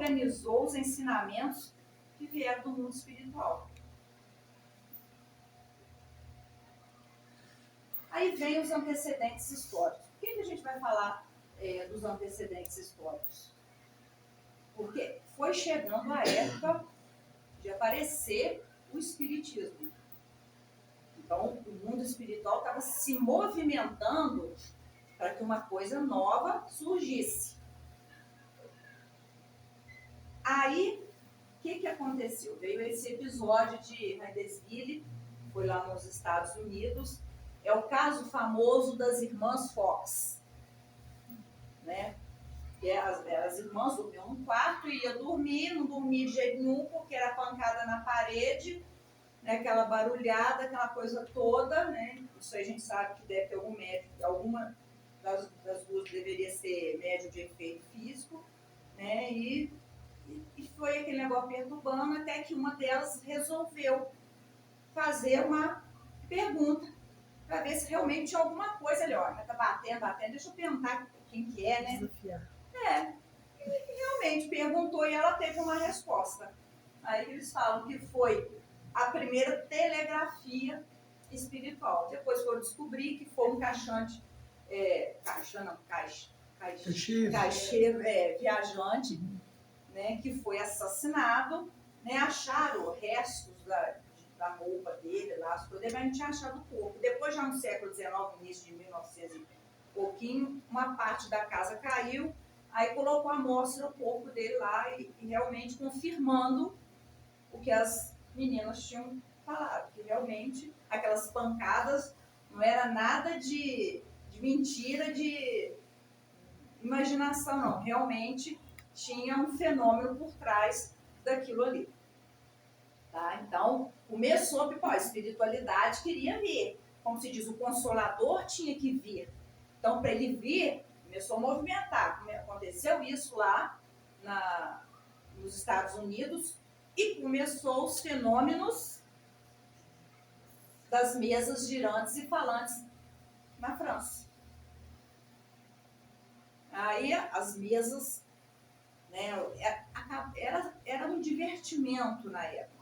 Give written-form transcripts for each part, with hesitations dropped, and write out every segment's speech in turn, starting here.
organizou os ensinamentos que vieram do mundo espiritual. Aí vem os antecedentes históricos. Por que a gente vai falar dos antecedentes históricos? Porque foi chegando a época de aparecer o espiritismo. Então, o mundo espiritual estava se movimentando para que uma coisa nova surgisse. Aí, o que aconteceu? Veio esse episódio de Hydesville, foi lá nos Estados Unidos. É o caso famoso das irmãs Fox, né? Que as irmãs dormiam num quarto e iam dormir, não dormia de jeito nenhum, porque era pancada na parede, né? Aquela barulhada, aquela coisa toda, né? Isso aí a gente sabe que deve ter algum médico, alguma das duas deveria ser médio de efeito físico, né? E foi aquele negócio perturbando, até que uma delas resolveu fazer uma pergunta para ver se realmente tinha alguma coisa ali. Olha, tá batendo, deixa eu perguntar quem que é, né? Desafiar. E realmente perguntou e ela teve uma resposta. Aí eles falam que foi a primeira telegrafia espiritual. Depois foram descobrir que foi um caixante, caixeiro viajante, né, que foi assassinado, né, acharam restos da roupa dele, lá, as coisas, mas não tinha achado o corpo. Depois, já no século XIX, início de 1900 e pouquinho, uma parte da casa caiu, aí colocou a amostra o corpo dele lá e realmente confirmando o que as meninas tinham falado, que realmente aquelas pancadas não era nada de mentira, de imaginação, não. Realmente tinha um fenômeno por trás daquilo ali. Tá? Então, começou a espiritualidade queria vir. Como se diz, o Consolador tinha que vir. Então, para ele vir, começou a movimentar. Aconteceu isso lá nos Estados Unidos e começou os fenômenos das mesas girantes e falantes na França. Aí as mesas, né, era um divertimento na época.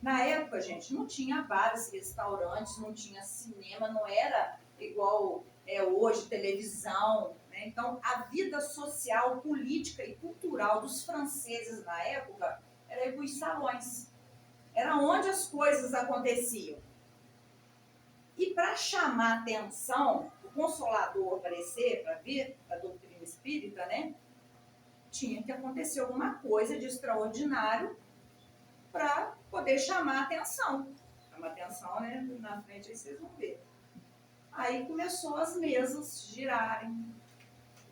Na época, gente, não tinha bares, restaurantes, não tinha cinema, não era igual é hoje, televisão. Né? Então, a vida social, política e cultural dos franceses na época era ir para os salões. Era onde as coisas aconteciam. E para chamar atenção, o Consolador aparecer, para vir a doutrina espírita, né, tinha que acontecer alguma coisa de extraordinário para poder chamar atenção. Chamar atenção, né, na frente aí vocês vão ver. Aí começou as mesas girarem,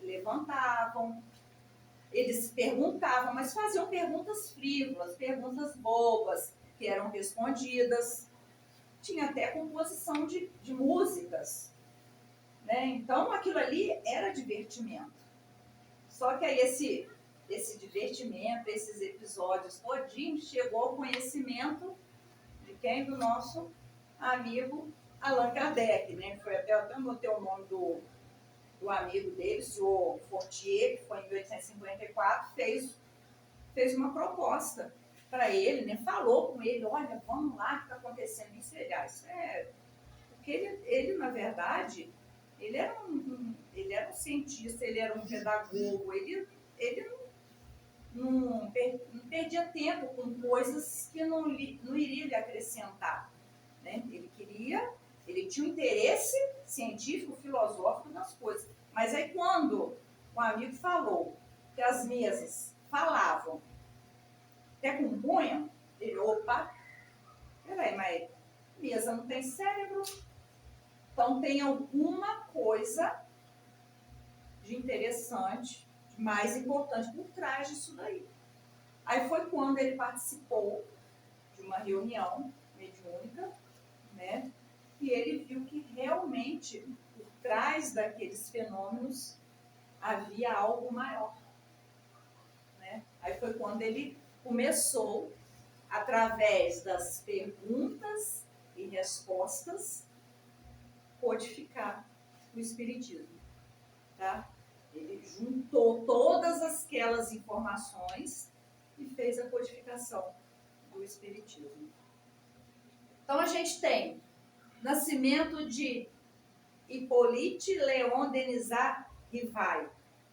levantavam, eles perguntavam, mas faziam perguntas frívolas, perguntas bobas, que eram respondidas. Tinha até composição de músicas. Né? Então, aquilo ali era divertimento. Só que aí esse divertimento, esses episódios todinhos, chegou ao conhecimento de quem? Do nosso amigo Allan Kardec. Né? Foi até anotei o nome do amigo dele, o senhor Fortier, que foi em 1854, fez uma proposta para ele, né? Falou com ele, olha, vamos lá, o que está acontecendo isso? Porque ele, na verdade, ele era um cientista, ele era um pedagogo, ele não perdia tempo com coisas que não iria lhe acrescentar. Né? Ele tinha um interesse científico, filosófico nas coisas. Mas aí quando o amigo falou que as mesas falavam, até compunham, ele, opa, peraí, mas mesa não tem cérebro? Então tem alguma coisa de interessante, de mais importante por trás disso daí. Aí foi quando ele participou de uma reunião mediúnica, né? E ele viu que realmente por trás daqueles fenômenos havia algo maior. Né? Aí foi quando ele começou, através das perguntas e respostas, codificar o Espiritismo. Tá? Ele juntou todas aquelas informações e fez a codificação do Espiritismo. Então, a gente tem nascimento de Hippolyte Léon Denisard Rivail.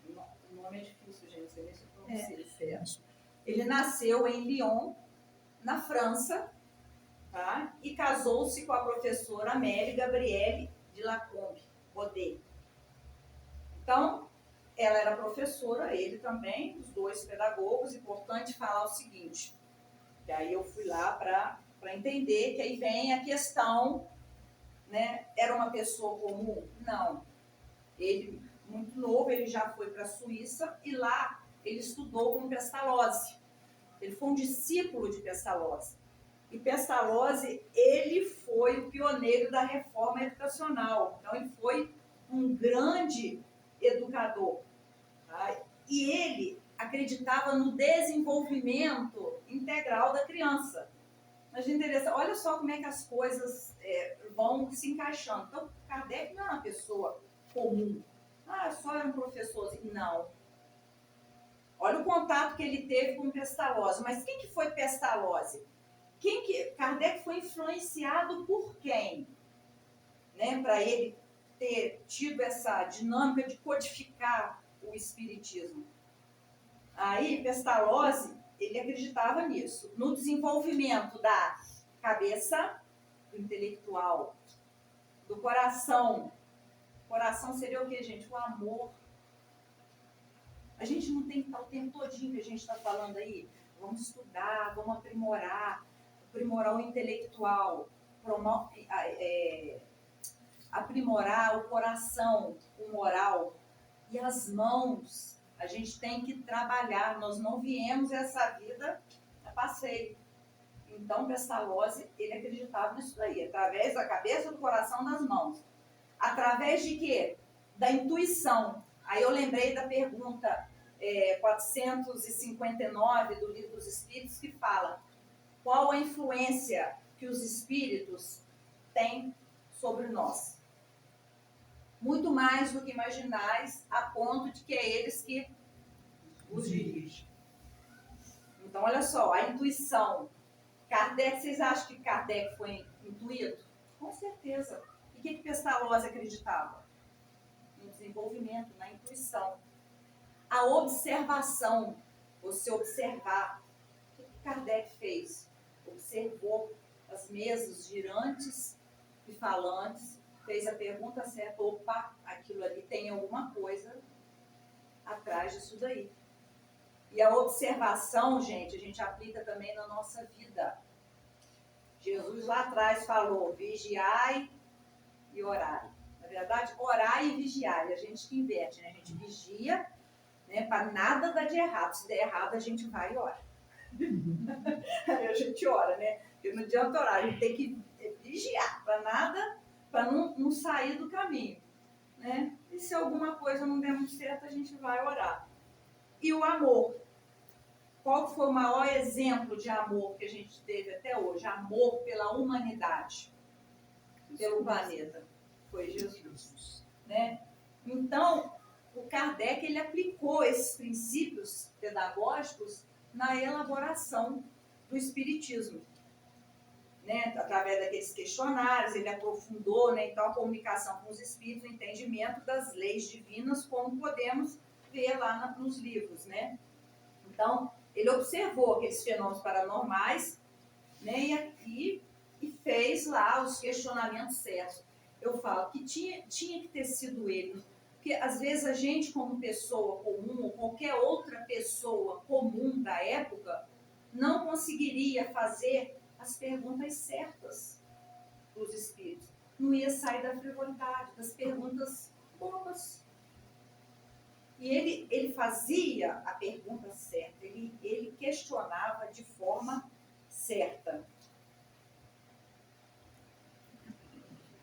O nome é difícil, gente, não sei nem se eu pronunciei certo. Ele nasceu em Lyon, na França, tá? E casou-se com a professora Amélie Gabrielle de Lacombe Godet. Então, ela era professora, ele também, os dois pedagogos. Importante falar o seguinte, e aí eu fui lá para entender que aí vem a questão, né? Era uma pessoa comum? Não. Ele, muito novo, ele já foi para a Suíça e lá ele estudou com Pestalozzi. Ele foi um discípulo de Pestalozzi. E Pestalozzi, ele foi o pioneiro da reforma educacional. Então, ele foi um grande educador. Tá? E ele acreditava no desenvolvimento integral da criança. Mas interessante, olha só como é que as coisas vão se encaixando. Então, Kardec não é uma pessoa comum. Só era um professor. Não. Olha o contato que ele teve com Pestalozzi. Mas quem que foi Pestalozzi? Kardec foi influenciado por quem? Né, para ele ter tido essa dinâmica de codificar o Espiritismo. Aí, Pestalozzi, ele acreditava nisso, no desenvolvimento da cabeça, do intelectual, do coração. Coração seria o quê, gente? O amor. A gente não tem que estar o tempo todinho que a gente está falando aí. Vamos estudar, vamos aprimorar o intelectual, aprimorar o coração, o moral. E as mãos, a gente tem que trabalhar. Nós não viemos essa vida a passeio. Então, Pestalozzi, ele acreditava nisso daí, através da cabeça, do coração, das mãos. Através de quê? Da intuição. Aí eu lembrei da pergunta 459 do Livro dos Espíritos, que fala: qual a influência que os espíritos têm sobre nós? Muito mais do que imaginais, a ponto de que é eles que os dirigem. Então, olha só, a intuição. Kardec, vocês acham que Kardec foi intuído? Com certeza. E o que Pestalozzi acreditava? No desenvolvimento, na intuição. A observação, você observar. O que Kardec fez? Observou as mesas girantes e falantes, fez a pergunta certa: opa, aquilo ali tem alguma coisa atrás disso daí. E a observação, gente, a gente aplica também na nossa vida. Jesus lá atrás falou: vigiai e orai. Na verdade, orai e vigiai, a gente que inverte, né? A gente vigia, né, para nada dar de errado. Se der errado, a gente vai e ora. Aí a gente ora, né? Porque não adianta orar, a gente tem que vigiar para nada, para não sair do caminho, né? E se alguma coisa não der muito certo, a gente vai orar. E o amor. Qual foi o maior exemplo de amor que a gente teve até hoje? Amor pela humanidade, pelo planeta. Foi Jesus, né? Então, o Kardec, ele aplicou esses princípios pedagógicos na elaboração do Espiritismo, né? Através daqueles questionários, ele aprofundou, né, então, a comunicação com os espíritos, o entendimento das leis divinas, como podemos ver lá nos livros, né? Então, ele observou aqueles fenômenos paranormais, né, e fez lá os questionamentos certos. Eu falo que tinha que ter sido ele, porque às vezes a gente, como pessoa comum, ou qualquer outra pessoa comum da época, não conseguiria fazer as perguntas certas dos espíritos. Não ia sair da frivolidade, das perguntas bobas. E ele fazia a pergunta certa, ele questionava de forma certa.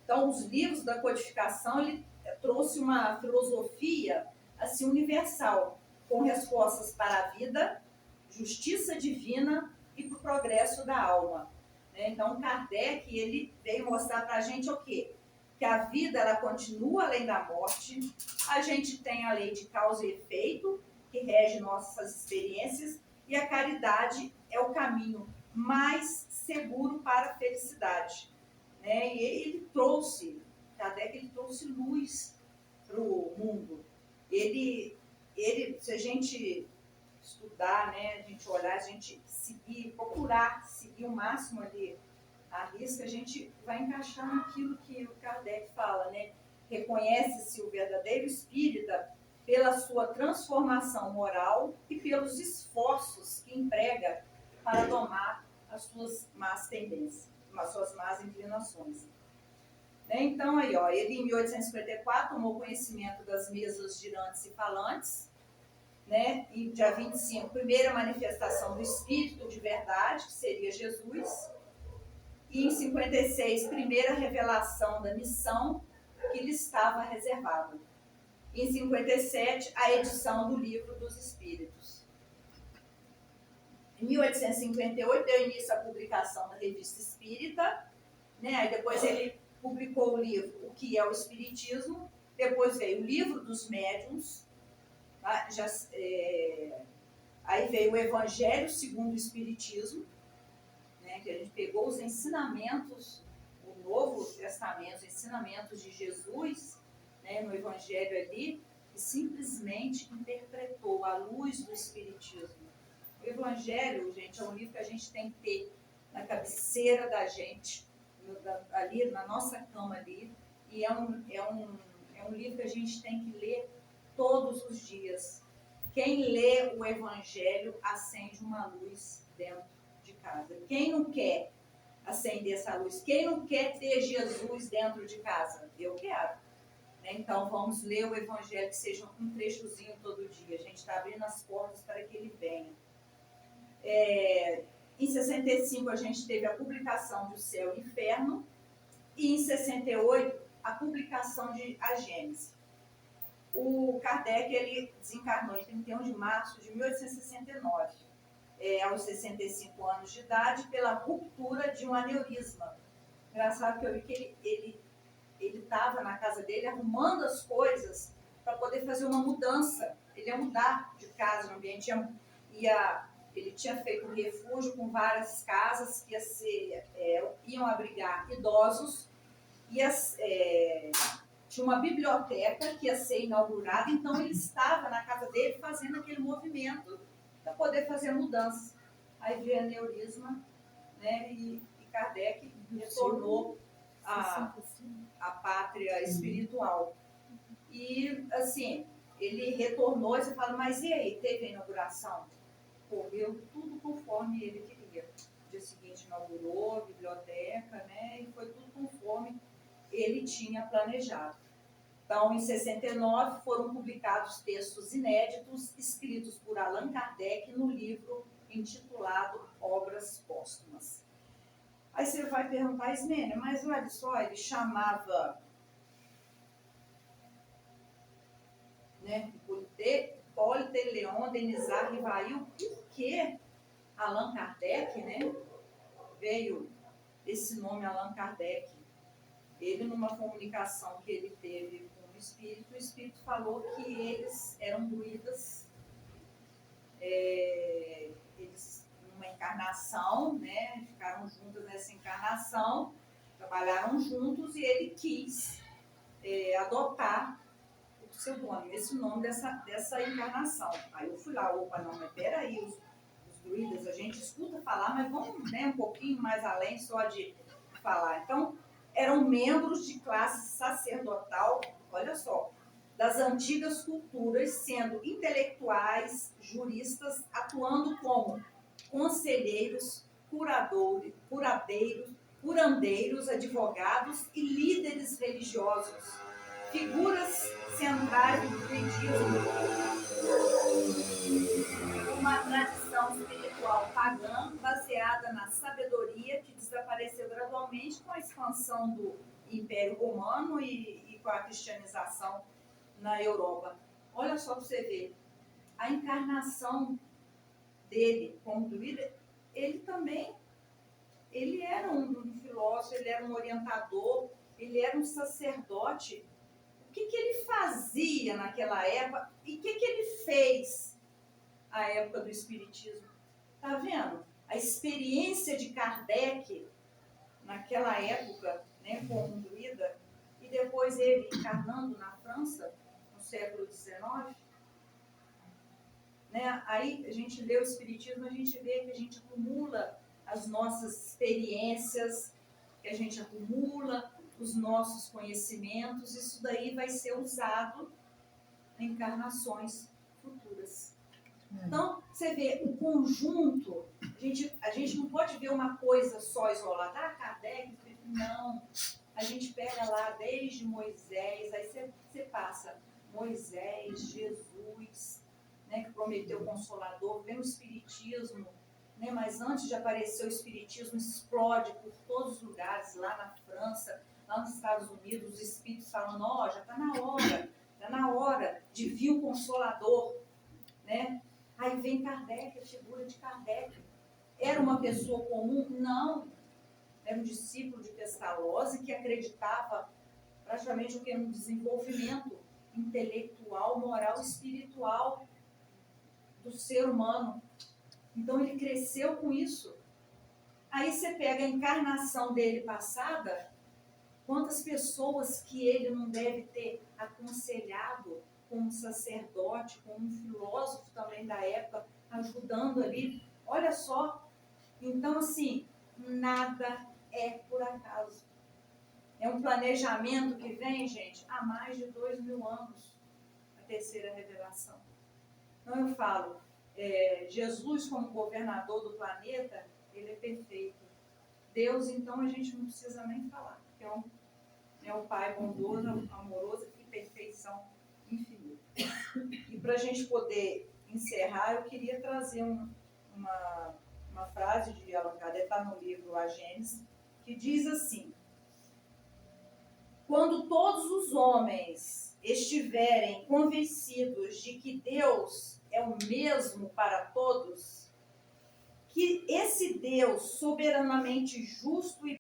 Então, os livros da codificação, ele trouxe uma filosofia assim, universal, com respostas para a vida, justiça divina e para o progresso da alma. Então, Kardec, ele veio mostrar para a gente o quê? Que a vida, ela continua além da morte, a gente tem a lei de causa e efeito, que rege nossas experiências, e a caridade é o caminho mais seguro para a felicidade. Né? E ele trouxe, Kardec, ele trouxe luz para o mundo. Ele, se a gente estudar, né, a gente olhar, a gente seguir, procurar seguir o máximo ali a risca, a gente vai encaixar naquilo que o Kardec fala, né? Reconhece-se o verdadeiro espírita pela sua transformação moral e pelos esforços que emprega para domar as suas más tendências, as suas más inclinações. Então, aí, ó, ele em 1854 tomou conhecimento das mesas girantes e falantes, né? E dia 25, primeira manifestação do Espírito de verdade, que seria Jesus. E em 56, primeira revelação da missão que lhe estava reservada. E em 57, a edição do Livro dos Espíritos. Em 1858, deu início à publicação da Revista Espírita, né? Aí depois ele publicou o livro O que é o Espiritismo, depois veio o Livro dos Médiuns, tá? Aí veio o Evangelho segundo o Espiritismo, né? Que a gente pegou os ensinamentos, o Novo Testamento, os ensinamentos de Jesus, né? No Evangelho ali, e simplesmente interpretou à luz do Espiritismo. O Evangelho, gente, é um livro que a gente tem que ter na cabeceira da gente, ali na nossa cama ali, e é um livro que a gente tem que ler todos os dias. Quem lê o Evangelho acende uma luz dentro de casa. Quem não quer acender essa luz? Quem não quer ter Jesus dentro de casa? Eu quero. Então vamos ler o Evangelho, que seja um trechozinho todo dia. A gente está abrindo as portas para que ele venha. Em 65 a gente teve a publicação de O Céu e o Inferno, e em 68 a publicação de A Gênese. O Kardec ele desencarnou em 31 de março de 1869, aos 65 anos de idade, pela ruptura de um aneurisma. Engraçado que eu vi que ele estava na casa dele arrumando as coisas para poder fazer uma mudança. Ele ia mudar de casa, no ambiente, ele tinha feito um refúgio com várias casas que iam abrigar idosos, tinha uma biblioteca que ia ser inaugurada, então ele estava na casa dele fazendo aquele movimento para poder fazer mudanças. Aí veio a aneurisma, né, e Kardec retornou à pátria espiritual. E, assim, ele retornou e você fala, mas e aí, teve a inauguração? Correu tudo conforme ele queria. No dia seguinte inaugurou a biblioteca, né, e foi tudo conforme ele tinha planejado. Então, em 69, foram publicados textos inéditos escritos por Allan Kardec no livro intitulado Obras Póstumas. Aí você vai perguntar, Ismênia, mas olha só, ele chamava, né, Paul de Leon, Denisard Rivail, por que Allan Kardec, né, veio esse nome Allan Kardec? Ele, numa comunicação que ele teve com o Espírito falou que eles eram druidas, eles, numa encarnação, né, ficaram juntos nessa encarnação, trabalharam juntos e ele quis adotar o pseudônimo, esse nome dessa encarnação. Aí eu fui lá, opa, não, mas peraí, os druidas, a gente escuta falar, mas vamos, né, um pouquinho mais além só de falar. Então, eram membros de classe sacerdotal, olha só, das antigas culturas, sendo intelectuais, juristas, atuando como conselheiros, curandeiros, advogados e líderes religiosos, figuras centrais do budismo, uma tradição espiritual pagã baseada na sabedoria que desapareceu gradualmente com a expansão do Império Romano e com a cristianização na Europa. Olha só para você ver, a encarnação dele como druida, ele era um filósofo, ele era um orientador, ele era um sacerdote. O que ele fazia naquela época e o que ele fez à época do Espiritismo? Tá vendo? A experiência de Kardec, naquela época, né, concluída, e depois ele encarnando na França, no século XIX, né? Aí a gente lê o Espiritismo, a gente vê que a gente acumula as nossas experiências, que a gente acumula os nossos conhecimentos, isso daí vai ser usado em encarnações futuras. Então, você vê o conjunto, a gente não pode ver uma coisa só isolada. Ah, Kardec, não. A gente pega lá desde Moisés, aí você passa Moisés, Jesus, né, que prometeu o Consolador, vem o Espiritismo, né, mas antes de aparecer o Espiritismo, explode por todos os lugares, lá na França, lá nos Estados Unidos, os Espíritos falando, ó, já está na hora de vir o Consolador, né? Aí vem Kardec, a figura de Kardec. Era uma pessoa comum? Não. Era um discípulo de Pestalozzi que acreditava praticamente o que? No desenvolvimento intelectual, moral e espiritual do ser humano. Então ele cresceu com isso. Aí você pega a encarnação dele passada, quantas pessoas que ele não deve ter aconselhado como sacerdote, como um filósofo também da época, ajudando ali. Olha só. Então, assim, nada é por acaso. É um planejamento que vem, gente, há mais de 2000 anos, a terceira revelação. Então eu falo, Jesus como governador do planeta, ele é perfeito. Deus, então, a gente não precisa nem falar, porque é um Pai bondoso, amoroso e perfeição infinita. E para a gente poder encerrar, eu queria trazer uma frase de Allan Kardec, está no livro A Gênese, que diz assim: quando todos os homens estiverem convencidos de que Deus é o mesmo para todos, que esse Deus soberanamente justo e